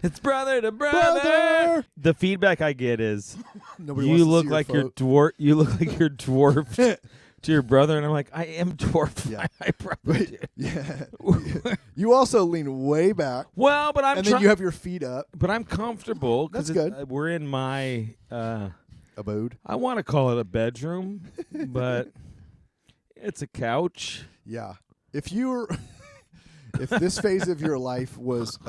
It's brother to brother. The feedback I get is Nobody you wants to look see like your you're dwarf. You look like you're dwarfed to your brother, and I'm like, I am dwarfed. Yeah. I probably do. Yeah. You also lean way back, Well, but I'm and then you have your feet up. but I'm comfortable That's because good. we're in my. Abode. I want to call it a bedroom, but it's a couch. Yeah. If you're, if this phase of your life was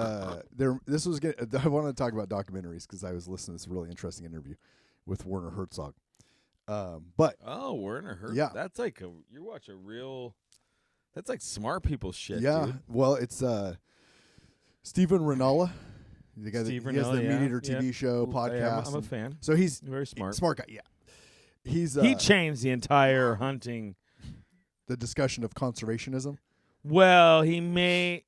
there, this was. I want to talk about documentaries because I was listening to this really interesting interview with Werner Herzog. But Werner Herzog. Yeah. That's like you watch a real. That's like smart people shit. yeah, dude. well, it's Stephen Ranella. The guy Steve that he has the Ranella, Meat Eater yeah. TV show, podcast. Yeah, I'm a fan. So he's Very smart. Smart guy, yeah. He's He changed the entire hunting. the discussion of conservationism. Well, he may.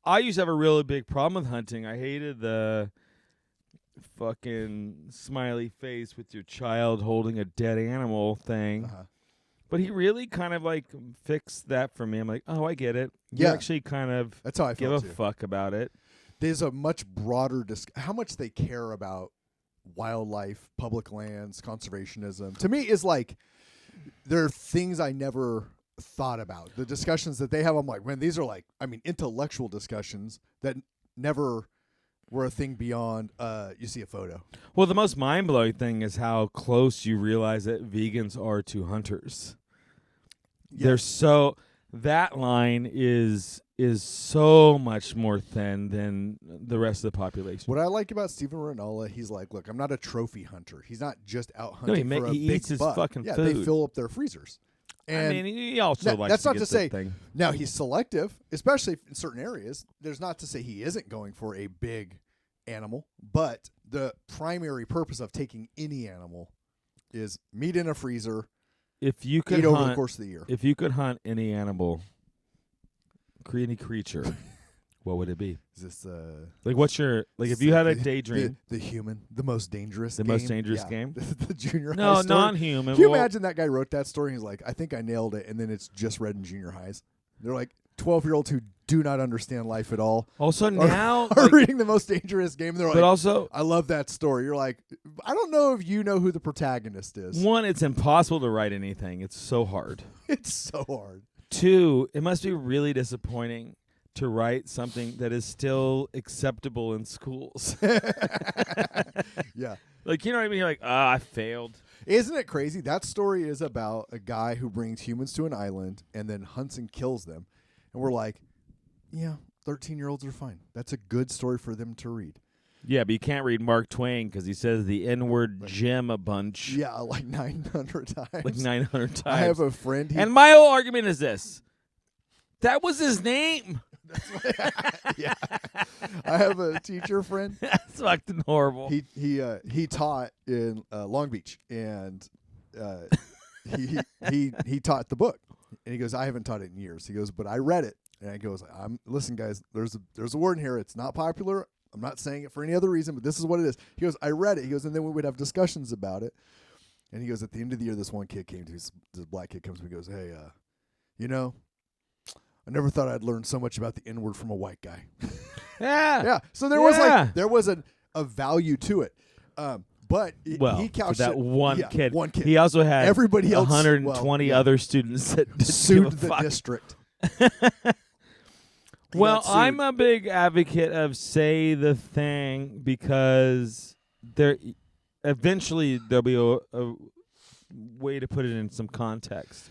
I used to have a really big problem with hunting. I hated the fucking smiley face with your child holding a dead animal thing. Uh-huh. But he really kind of like fixed that for me. I'm like, oh, I get it. You Yeah. actually kind of That's how I give feel a too. fuck about it. There's a much broader how much they care about wildlife, public lands, conservationism. To me, is like there are things I never thought about. The discussions that they have, I'm like, man, these are like, I mean, intellectual discussions that never were a thing beyond you see a photo. Well, the most mind-blowing thing is how close you realize that vegans are to hunters. Yeah. They're so that line is so much more thin than the rest of the population. What I like about Stephen Ranella, he's like, look, I'm not a trophy hunter. He's not just out hunting for a he big eats his buck. fucking yeah, food. they fill up their freezers. And I mean, he also likes that's to not get to the say thing. now he's selective, especially in certain areas. There's not to say he isn't going for a big animal, but the primary purpose of taking any animal is meat in a freezer, If you could eat over the hunt, course of the year. if you could hunt any animal, any creature, what would it be? Is this Like, what's your if you had a daydream, the human, the most dangerous, the game? most dangerous Yeah. game? the junior high No, story. non-human. Can you Well, imagine that guy wrote that story? He's like, I think I nailed it, and then it's just read in junior highs. They're like 12-year-olds who do not understand life at all Also are, now, are like, reading the most dangerous game. They're but like, also I love that story. You're like, I don't know if you know who the protagonist is. one, it's impossible to write anything. It's so hard. It's so hard. Two, it must be really disappointing to write something that is still acceptable in schools. Yeah. Like, you know what I mean? You're like, I failed. Isn't it crazy? That story is about a guy who brings humans to an island and then hunts and kills them. And we're like, yeah, 13-year-olds are fine. That's a good story for them to read. Yeah, but you can't read Mark Twain because he says the N-word gem a bunch. Yeah, like 900 times. Like 900 times. I have a friend. And my whole argument is this. That was his name. Yeah. I have a teacher friend. That's fucking horrible. He taught in Long Beach, and he taught the book, and he goes, I haven't taught it in years. He goes, but I read it, and I goes, listen, guys, there's a word in here. It's not popular. I'm not saying it for any other reason, but this is what it is. He goes, I read it. He goes, and then we would have discussions about it. And he goes, at the end of the year, this one kid came to this black kid comes to me and goes, hey, you know, I never thought I'd learn so much about the N-word from a white guy. yeah. Yeah. So there was a value to it. But he For couched that it. one Yeah, kid. One kid. He also had Everybody else 120 other students that didn't sued give a the fuck. district. Well, got sued. I'm a big advocate of say the thing because eventually there'll be a way to put it in some context.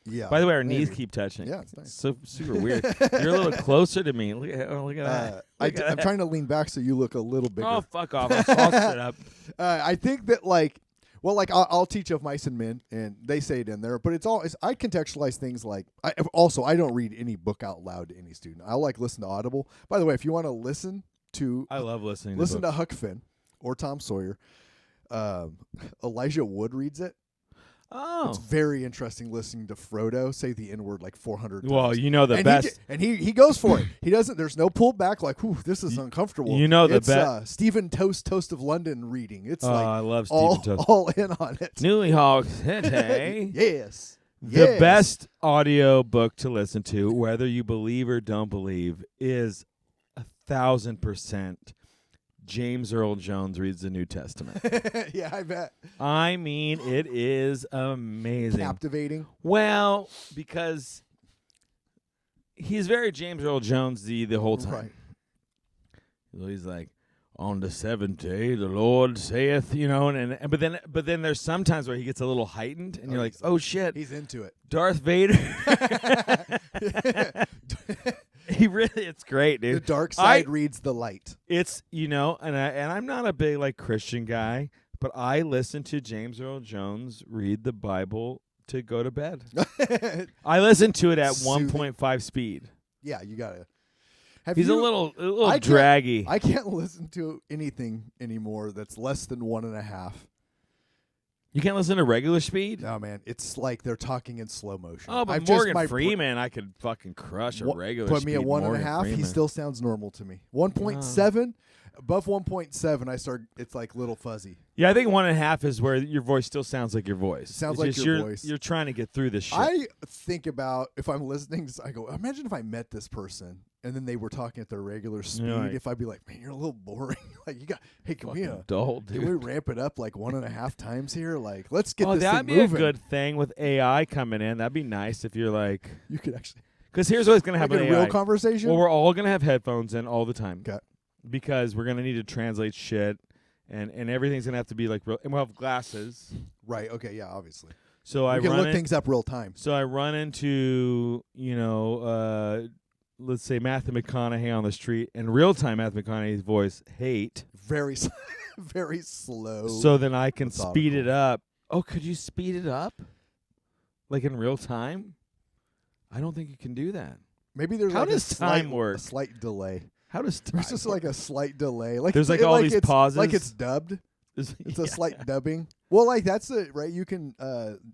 Yeah. By the way, our knees maybe. keep touching. Yeah, it's nice. So super weird. You're a little closer to me. Look at that. I'm trying to lean back so you look a little bigger. Oh, fuck off. I'll sit up. I think that I'll teach of mice and men, and they say it in there, but I contextualize things like, I don't read any book out loud to any student. I like listen to Audible. By the way, if you want to listen to, I love listening to Huck Finn or Tom Sawyer, Elijah Wood reads it. Oh. It's very interesting listening to Frodo say the N-word like 400 times. Well, you know the and best. He goes for it. He doesn't. There's no pullback. Like, whew, this is uncomfortable. You know the it's best. Stephen Toast of London reading. It's like I love Stephen Toast. all in on it. Newly Hawks. Hey. Yes. The best audio book to listen to, whether you believe or don't believe, is 1,000% James Earl Jones reads the New Testament. Yeah, I bet. I mean, it is amazing. Captivating. Well, because he's very James Earl Jones-y the whole time. Right. So he's like, on the seventh day, the Lord saith, but then there's sometimes where he gets a little heightened, and you're like, oh shit, He's into it. Darth Vader. It's great, dude. The dark side reads the light. It's and I'm not a big like Christian guy, but I listen to James Earl Jones read the Bible to go to bed. I listen to it at 1.5 speed. Yeah, you gotta. He's a little draggy. I can't listen to anything anymore that's less than 1.5. You can't listen to regular speed? No, man. It's like they're talking in slow motion. Oh, but Morgan Freeman, I could fucking crush a regular speed. Put me at 1.5, he still sounds normal to me. 1.7, above 1.7, I start. It's like little fuzzy. Yeah, I think 1.5 is where your voice still sounds like your voice. Sounds like your voice. You're trying to get through this shit. I think about if I'm listening, I go, imagine if I met this person and then they were talking at their regular speed. Right. If I'd be like, man, you're a little boring. Like hey, can we dull, dude. Can we ramp it up like 1.5 times here? Like, let's get this that'd thing be moving. a good thing with AI coming in. That'd be nice if you're like, you could actually. Because here's what's gonna happen. Like a with AI. real conversation. Well, we're all gonna have headphones in all the time. Okay. Because we're gonna need to translate shit, and everything's gonna have to be like real. And we'll have glasses. Right. Okay. Yeah. Obviously. So we can look things up real time. So I run into let's say Matthew McConaughey on the street, and real time Matthew McConaughey's voice hate very very slow. So then I can speed it up. Oh, could you speed it up? Like in real time? I don't think you can do that. Maybe there's How does time work? A slight delay. How does time There's just like a slight delay. Like there's like all these pauses. Like it's dubbed. It's a slight dubbing. Well, like that's it, right? You can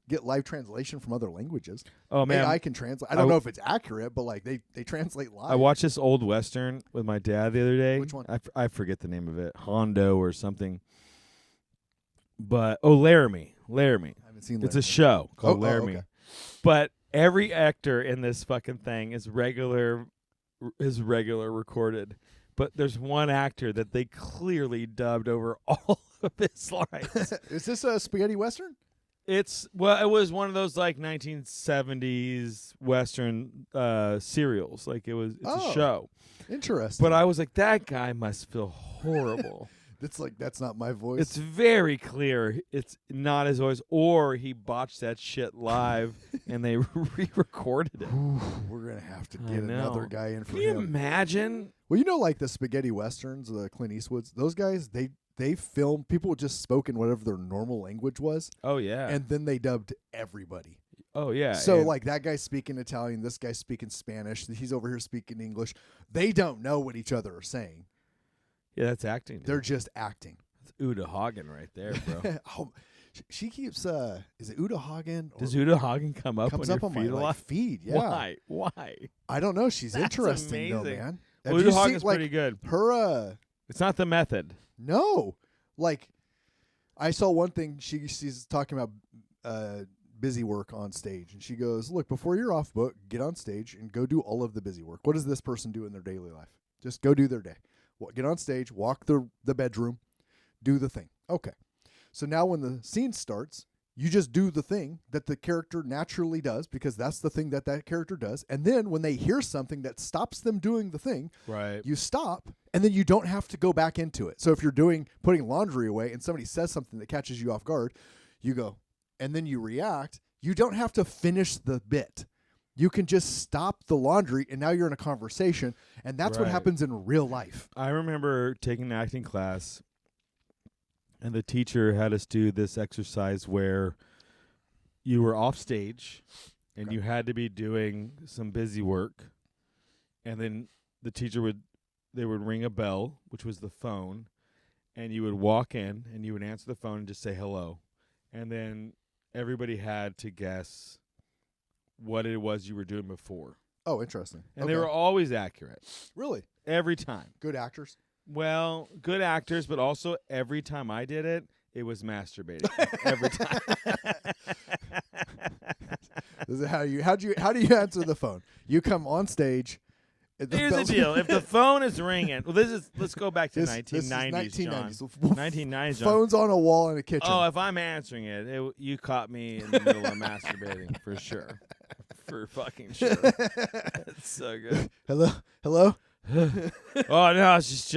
get live translation from other languages. Oh man, AI can translate. I don't know if it's accurate, but like they translate live. I watched this old Western with my dad the other day. Which one? I forget the name of it. Hondo or something. But Laramie. I haven't seen. It's a show called Laramie. Okay. But every actor in this fucking thing is regular recorded. But there's one actor that they clearly dubbed over all of his lines. Is this a spaghetti western? It was one of those like 1970s Western serials. Like it's a show. Interesting. But I was like, that guy must feel horrible. That's not my voice. It's very clear it's not his voice, or he botched that shit live and they re-recorded it. We're gonna have to get another guy in for him. Can you imagine? Well, like the spaghetti westerns, the Clint Eastwoods. Those guys, they film. People just spoke in whatever their normal language was. Oh yeah. And then they dubbed everybody. Oh yeah. So like that guy's speaking Italian, this guy's speaking Spanish, he's over here speaking English. They don't know what each other are saying. Yeah, that's acting. They're just acting. It's Uta Hagan right there, bro. Oh, she keeps. Is it Uta Hagan? Does Uta Hagan come up comes on up your on feed my a lot? Feed? Yeah. Why? I don't know. She's That's interesting, though, amazing. man. Well, Uta Hagan's pretty good. Her. It's not the method. No, like I saw one thing. She's talking about busy work on stage, and she goes, "Look, before you're off book, get on stage and go do all of the busy work. What does this person do in their daily life? Just go do their day. Get on stage, walk the bedroom, do the thing. Okay. So now when the scene starts, you just do the thing that the character naturally does because that's the thing that character does. And then when they hear something that stops them doing the thing, right, you stop, and then you don't have to go back into it. So if you're putting laundry away and somebody says something that catches you off guard, you go, and then you react. You don't have to finish the bit. You can just stop the laundry, and now you're in a conversation, and that's what happens in real life. I remember taking an acting class, and the teacher had us do this exercise where you were off stage, and you had to be doing some busy work, and then the teacher would ring a bell, which was the phone, and you would walk in, and you would answer the phone and just say hello, and then everybody had to guess what it was you were doing before. Oh, interesting. And they were always accurate. Really? Every time. Good actors? Well, good actors, but also every time I did it, it was masturbating. Every time. This is how do you answer the phone? You come on stage Here's the deal: if the phone is ringing, well, let's go back to 1990s, John. 1990s, John. Phone's on a wall in a kitchen. Oh, if I'm answering it, you caught me in the middle of masturbating for sure, for fucking sure. It's so good. Hello. Oh no, I was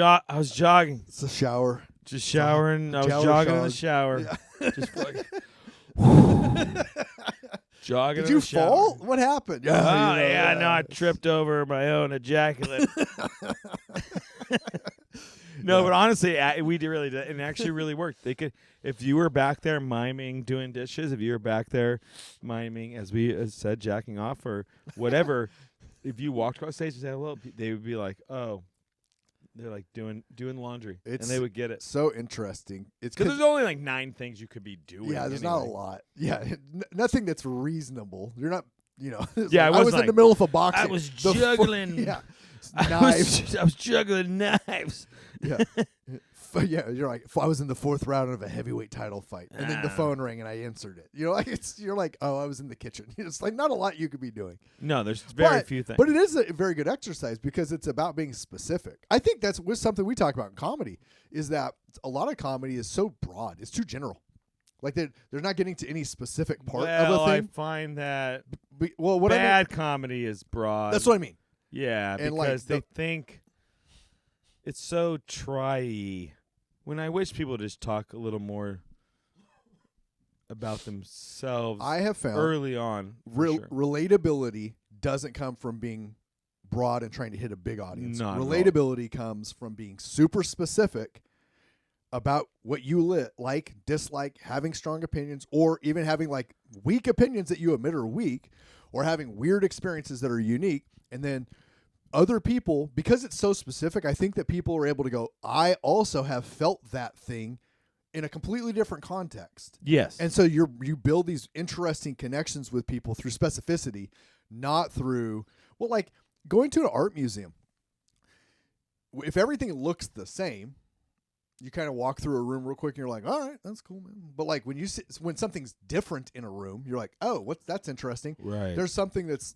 jogging. It's a shower. Just showering. I was jogging in the shower. Yeah. Just fucking jogging. Did in you the shower. fall? What happened? Oh, yeah, no, I tripped over my own ejaculate. No, but honestly, we really did, and it actually really worked. They could, if you were back there miming doing dishes, if you were back there miming, as we said, jacking off or whatever, if you walked across stage and said hello, they would be like, oh, they're like doing laundry, and they would get it. So interesting. It's because there's only like 9 things you could be doing. Yeah, there's not a lot. Yeah, nothing that's reasonable. You're not, Yeah, I was in the middle of a boxing. I was juggling. Yeah, knives. I was juggling knives. Yeah. Yeah, you're like, I was in the 4th round of a heavyweight title fight, and then the phone rang and I answered it. You're like, oh, I was in the kitchen. It's like not a lot you could be doing. No, there's very few things. But it is a very good exercise because it's about being specific. I think that's something we talk about in comedy, is that a lot of comedy is so broad. It's too general. Like they're not getting to any specific part of a thing. I find that bad comedy is broad. That's what I mean. Yeah, and because they think it's so try-y. When I wish people would just talk a little more about themselves. I have found early on, relatability doesn't come from being broad and trying to hit a big audience. Relatability comes from being super specific about what you like, dislike, having strong opinions, or even having like weak opinions that you admit are weak, or having weird experiences that are unique, and then other people, because it's so specific, I think that people are able to go, I also have felt that thing in a completely different context. Yes. And so you build these interesting connections with people through specificity, not through, like going to an art museum. If everything looks the same, you kind of walk through a room real quick and you're like, all right, that's cool, man. But like when something's different in a room, you're like, oh, that's interesting. Right. There's something that's,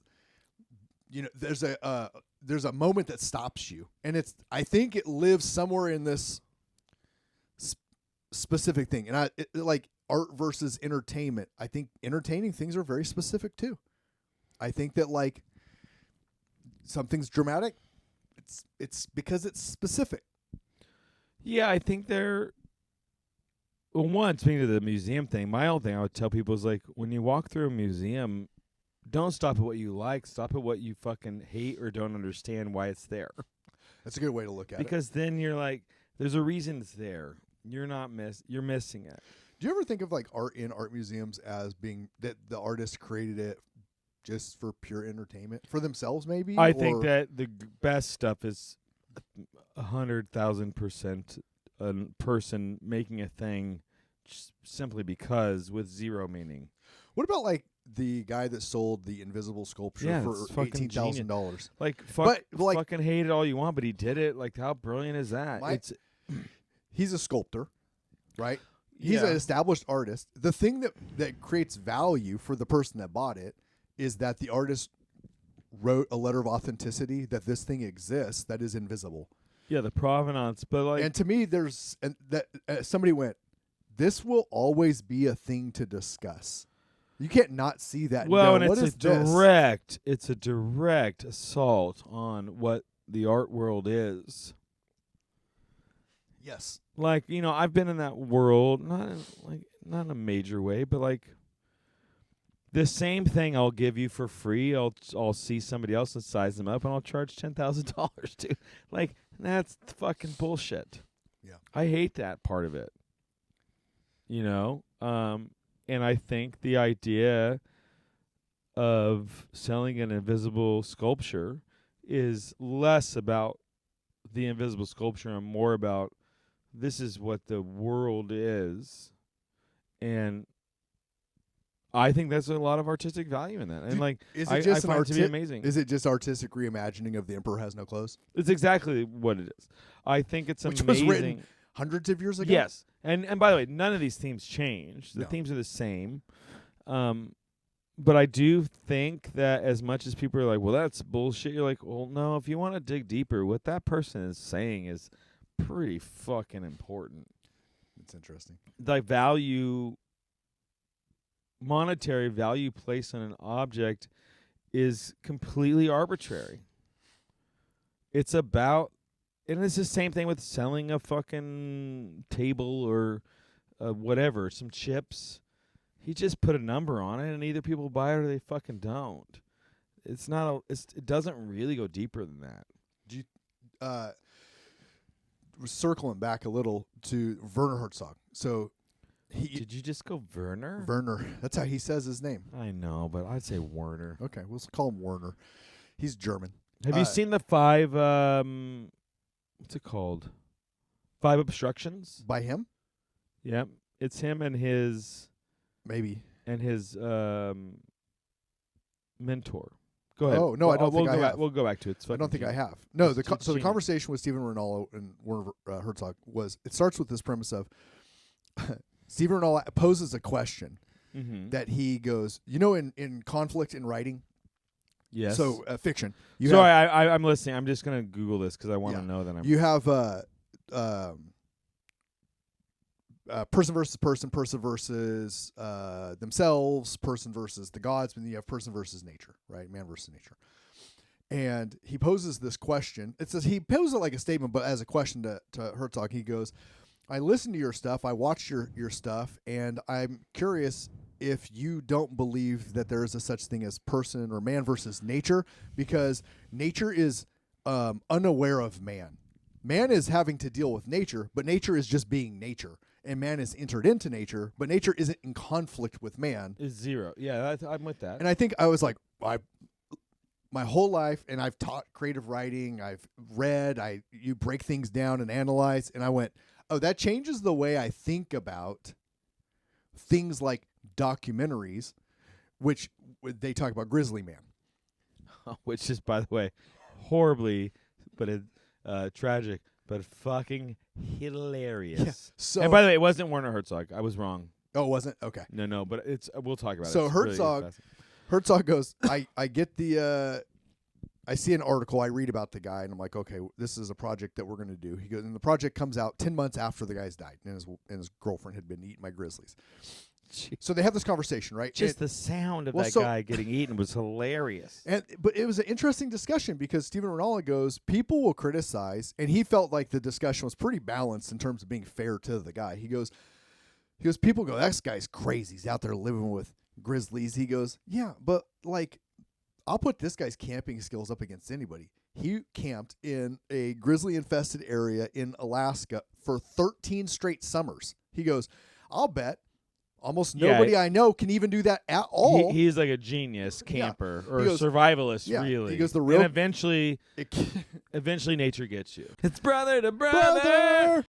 there's a moment that stops you, and I think it lives somewhere in this specific thing. And like art versus entertainment. I think entertaining things are very specific too. I think that like something's dramatic, it's because it's specific. Yeah, I think one, speaking to the museum thing, my own thing I would tell people is like, when you walk through a museum, don't stop at what you like. Stop at what you fucking hate or don't understand why it's there. That's a good way to look at it. Because then you're like, there's a reason it's there. You're missing it. Do you ever think of like art in art museums as being that the artist created it just for pure entertainment for themselves, maybe? I think that the best stuff is 100,000% a person making a thing simply because, with zero meaning. What about like the guy that sold the invisible sculpture for $18,000? Like, fucking hate it all you want, but he did it. Like, how brilliant is that? He's a sculptor, right? He's an established artist. The thing that creates value for the person that bought it is that the artist wrote a letter of authenticity that this thing exists that is invisible. Yeah, the provenance, but like, and to me, somebody went, this will always be a thing to discuss. You can't not see that. Well, and it's a direct assault on what the art world is. Yes. Like, I've been in that world, not in a major way, but like the same thing I'll give you for free. I'll see somebody else and size them up, and I'll charge $10,000 to. Like, that's fucking bullshit. Yeah. I hate that part of it. And I think the idea of selling an invisible sculpture is less about the invisible sculpture and more about this is what the world is. And I think there's a lot of artistic value in that. And I find it to be amazing. Is it just artistic reimagining of The Emperor Has No Clothes? It's exactly what it is. I think it's Which amazing. was written hundreds of years ago? Yes. And by the way, none of these themes change. The No. themes are the same. But I do think that as much as people are like, well, that's bullshit, you're like, well, no, if you want to dig deeper, what that person is saying is pretty fucking important. It's interesting. Like monetary value placed on an object is completely arbitrary. It's about, and it's the same thing with selling a fucking table or whatever, some chips. He just put a number on it, and either people buy it or they fucking don't. It's not. It doesn't really go deeper than that. Do you, circling back a little to Werner Herzog. So, Did you just go Werner? Werner. That's how he says his name. I know, but I'd say Werner. Okay, we'll call him Werner. He's German. Have you seen the 5? What's it called? 5 obstructions. By him? Yep, it's him and his. Maybe. And his mentor. Go ahead. Oh, no, I don't think I have. We'll go back to it. I don't think I have. No, the conversation with Stephen Rinaldo and Werner Herzog was, it starts with this premise of Stephen Rinaldo poses a question that he goes, in conflict in writing. Yes. So fiction. I'm listening. I'm just going to Google this because I want to know that I'm. You have person versus person versus themselves, person versus the gods, and then you have person versus nature, right? Man versus nature. And he poses this question. It says he poses it like a statement, but as a question to Herzog. He goes, I listened to your stuff, I watched your stuff, and I'm curious if you don't believe that there is a such thing as person or man versus nature, because nature is unaware of man. Man is having to deal with nature, but nature is just being nature. And man is entered into nature, but nature isn't in conflict with man. Is zero. Yeah, I'm with that. And I think I was like, my whole life, and I've taught creative writing, I've read, you break things down and analyze, and I went, oh, that changes the way I think about things like documentaries, which they talk about Grizzly Man. Which is, by the way, horribly, but tragic, but fucking hilarious. Yeah. So, and by the way, it wasn't Werner Herzog. I was wrong. Oh, it wasn't? Okay. No, but we'll talk about it. So It's Herzog goes, I get I see an article, I read about the guy, and I'm like, okay, this is a project that we're going to do. He goes, and the project comes out 10 months after the guy's died, and his girlfriend had been eaten by grizzlies. Jeez. So they have this conversation, right? Just the sound of that guy getting eaten was hilarious. But it was an interesting discussion because Stephen Rinaldo goes, people will criticize, and he felt like the discussion was pretty balanced in terms of being fair to the guy. He goes, people go, that guy's crazy. He's out there living with grizzlies. He goes, yeah, but like, I'll put this guy's camping skills up against anybody. He camped in a grizzly-infested area in Alaska for 13 straight summers. He goes, I'll bet almost nobody I know can even do that at all. He's like a genius camper or goes, survivalist, yeah. really. He goes, the real. And eventually nature gets you. It's brother to brother.